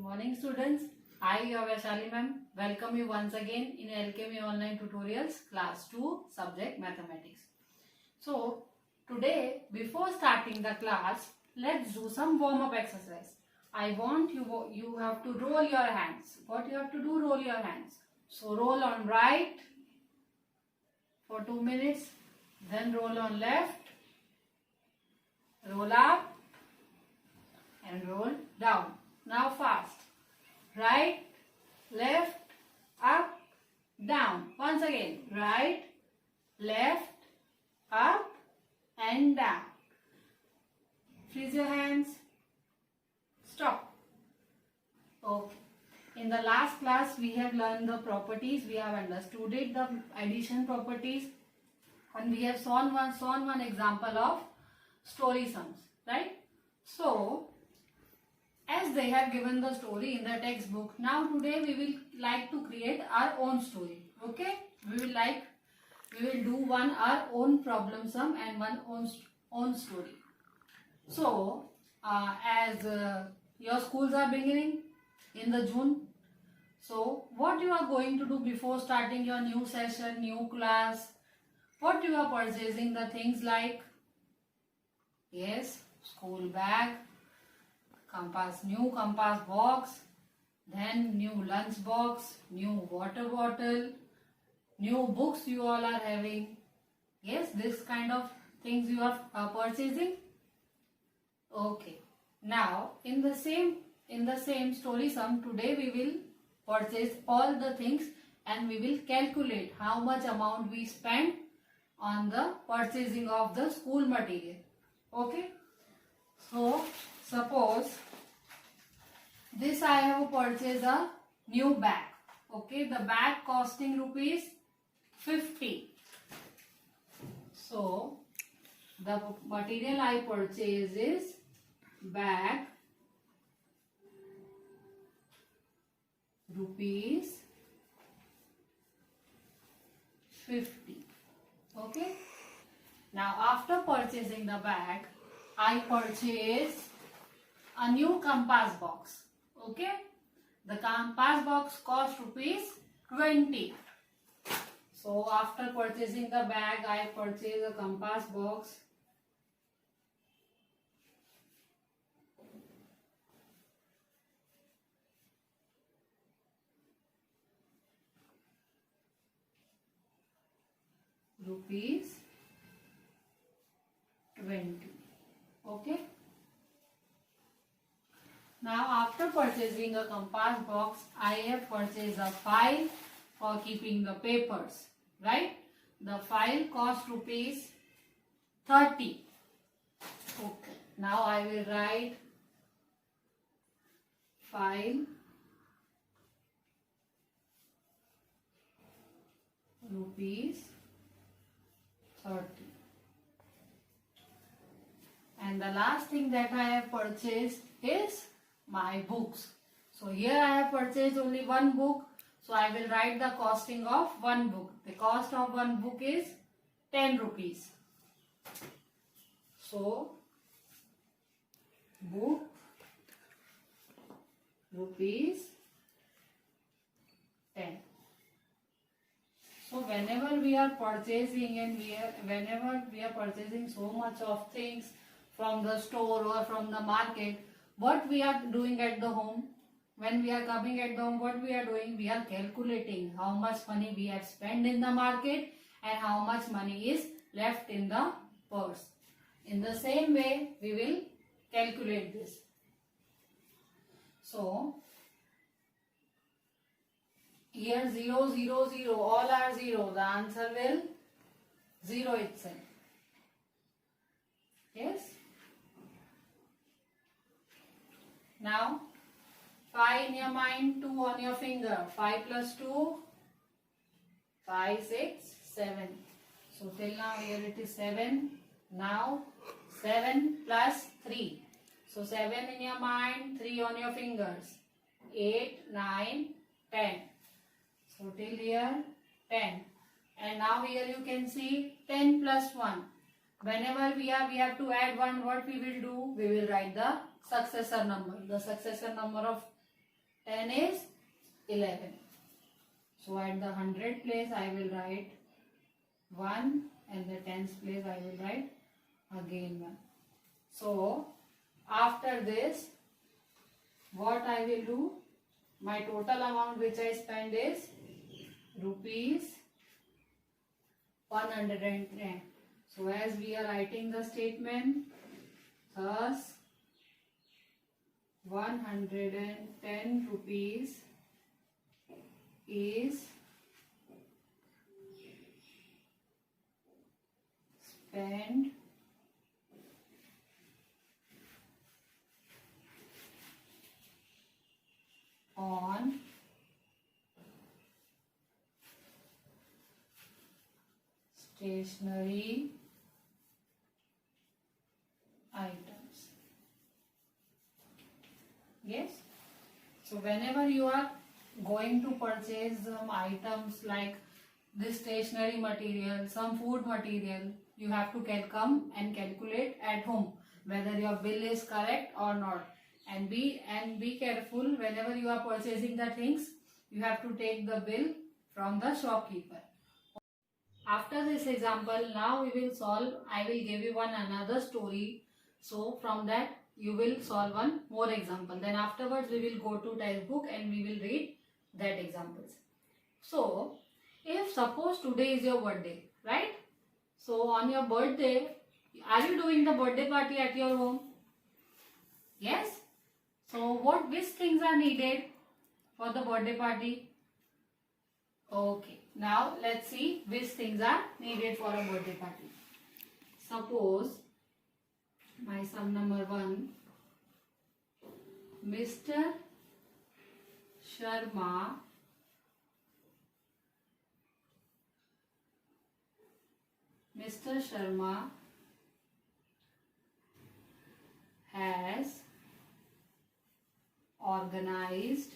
morning students. I, your Vaishali ma'am, welcome you once again in Alchemy Online Tutorials Class 2 Subject Mathematics. So today before starting the class, let's do some warm up exercise. I want you have to roll your hands. What you have to do? Roll your hands. So roll on right for 2 minutes, then roll on left, roll up and roll down. Now fast. Right, left, up, down. Once again. Right, left, up and down. Freeze your hands. Stop. Okay. In the last class we have learned the properties. We have understood it, the addition properties, and we have shown one example of story sums. Right. So as they have given the story in the textbook, now today we will like to create our own story. Okay, we will do our own problem sum and one own story. So as your schools are beginning in the June, so what you are going to do before starting your new session, new class? What you are purchasing? The things like, yes, school bag, new compass box, then new lunch box, new water bottle, new books you all are having. Yes, this kind of things you are purchasing. Okay. Now in the same story sum, today we will purchase all the things and we will calculate how much amount we spend on the purchasing of the school material. Okay. So suppose this I have purchased a new bag. Okay, the bag costing rupees 50. So the material I purchase is bag rupees 50. Okay. Now after purchasing the bag, I purchase a new compass box. Okay, the compass box cost rupees 20. So after purchasing the bag, I purchase a compass box rupees 20. Okay. Now after purchasing a compass box, I have purchased a file for keeping the papers. Right? The file cost rupees 30. Okay. Now I will write file rupees 30. And the last thing that I have purchased is my books. So here I have purchased only one book. So I will write the costing of one book. The cost of one book is 10 rupees. So book rupees 10. So whenever we are purchasing whenever we are purchasing so much of things from the store or from the market, what we are doing at the home? When we are coming at the home, what we are doing? We are calculating how much money we have spent in the market and how much money is left in the purse. In the same way, we will calculate this. So here 0, 0, 0, all are 0. The answer will 0 itself. Yes. Now 5 in your mind, 2 on your finger. 5 plus 2, 5, 6, 7. So till now here it is 7. Now 7 plus 3. So 7 in your mind, 3 on your fingers. 8, 9, 10. So till here 10. And now here you can see 10 plus 1. Whenever we have to add 1, what we will do? We will write the successor number. The successor number of 10 is 11. So at the 100 place I will write 1 and the tens place I will write again 1. So after this what I will do, my total amount which I spend is rupees 110. So as we are writing the statement, thus 110 rupees is spent on stationery items. Yes. So whenever you are going to purchase some items like this stationery material, some food material, you have to come and calculate at home whether your bill is correct or not. And be careful whenever you are purchasing the things, you have to take the bill from the shopkeeper. After this example, now we will solve, I will give you another story. So from that you will solve one more example. Then afterwards we will go to textbook and we will read that examples. So if suppose today is your birthday, right? So on your birthday, are you doing the birthday party at your home? Yes? So which things are needed for the birthday party? Okay, now let's see which things are needed for a birthday party. Suppose my sum number 1, Mr. Sharma has organized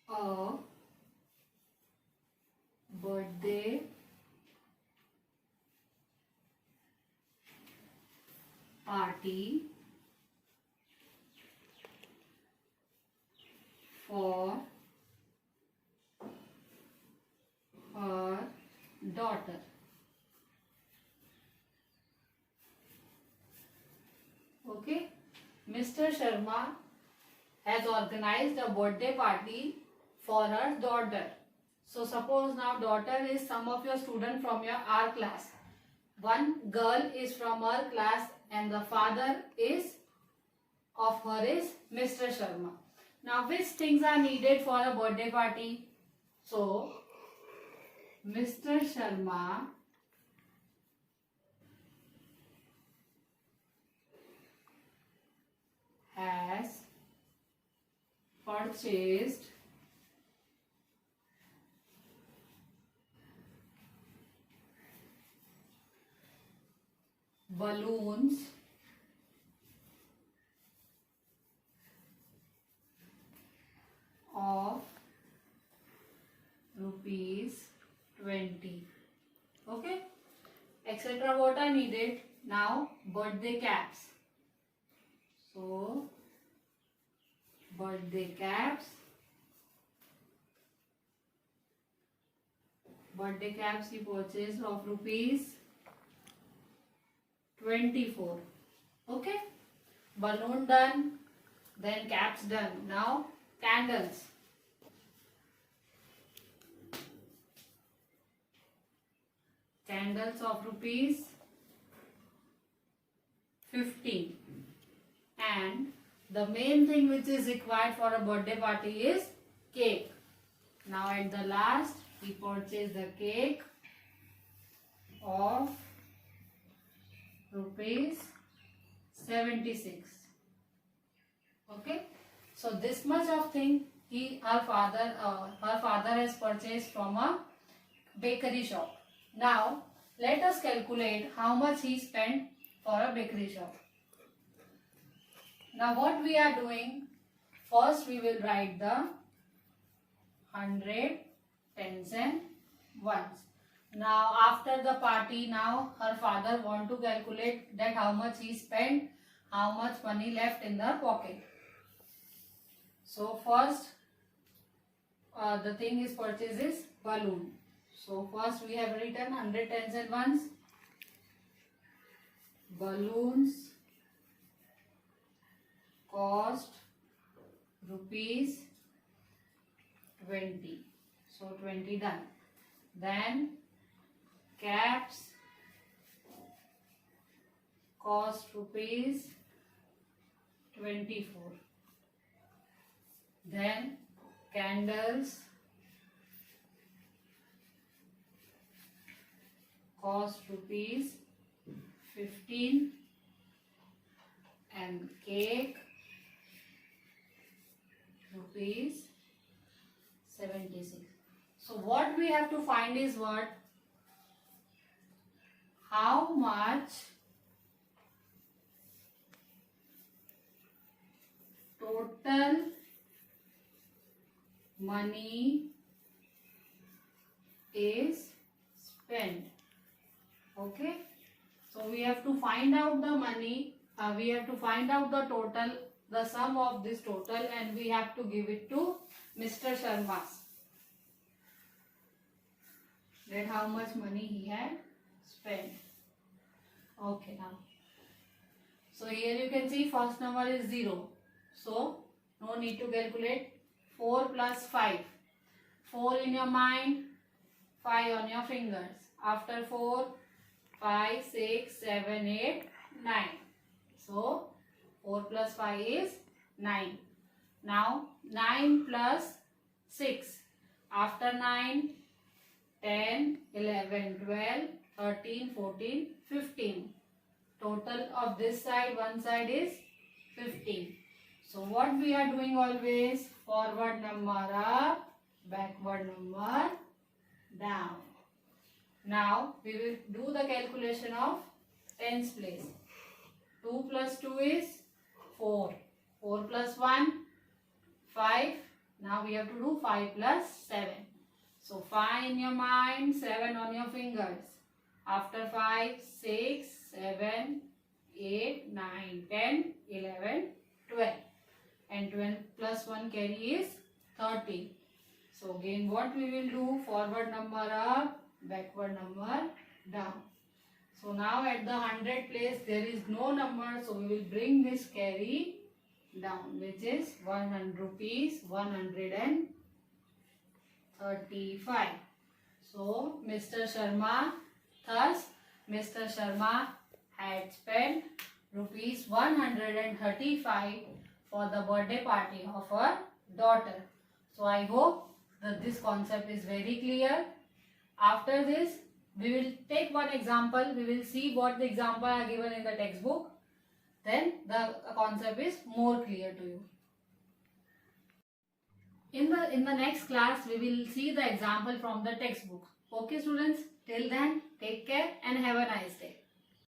a birthday party for her daughter. Okay, Mr. Sharma has organized a birthday party for her daughter. So suppose now daughter is some of your student from your R class. One girl is from our class and the father of her is Mr. Sharma. Now which things are needed for a birthday party? So Mr. Sharma has purchased balloons of rupees 20. Okay, etc. What are needed? Now birthday caps. So birthday caps he purchased of rupees 24. Okay, balloon done, then caps done. Now candles. Candles of rupees 15. And the main thing which is required for a birthday party is cake. Now at the last we purchase the cake of rupees 76. Okay, so this much of thing her father has purchased from a bakery shop. Now let us calculate how much he spent for a bakery shop. Now what we are doing, first we will write the 100, tens and once. Now after the party, now her father want to calculate that how much he spent, how much money left in the pocket. So first the thing is purchases balloon. So first we have written 100 tens and ones. Balloons cost rupees 20. So 20 done. Then caps cost rupees 24. Then candles cost rupees 15 and cake rupees 76. So what we have to find is what? How much total money is spent. Okay. So we have to find out the money, we have to find out the total, the sum of this total, and we have to give it to Mr. Sharma. That how much money he had spent. Okay, now. So here you can see first number is 0. So no need to calculate. 4 plus 5. 4 in your mind, 5 on your fingers. After 4, 5, 6, 7, 8, 9. So 4 plus 5 is 9. Now 9 plus 6. After 9, 10, 11, 12, 13, 14, 15. Total of this side, one side is 15. So what we are doing always? Forward number up, backward number down. Now we will do the calculation of tens place. 2 plus 2 is 4. 4 plus 1, 5. Now we have to do 5 plus 7. So 5 in your mind, 7 on your fingers. After 5, 6, 7, 8, 9, 10, 11, 12. And 12 plus 1 carry is 13. So again what we will do? Forward number up, backward number down. So now at the 100 place there is no number, so we will bring this carry down, which is 100 rupees, 135. So Mr. Sharma, thus Mr. Sharma had spent rupees 135 for the birthday party of her daughter. So I hope that this concept is very clear. After this, we will take one example. We will see what the example are given in the textbook. Then the concept is more clear to you. In the next class, we will see the example from the textbook. Okay students, till then, take care and have a nice day.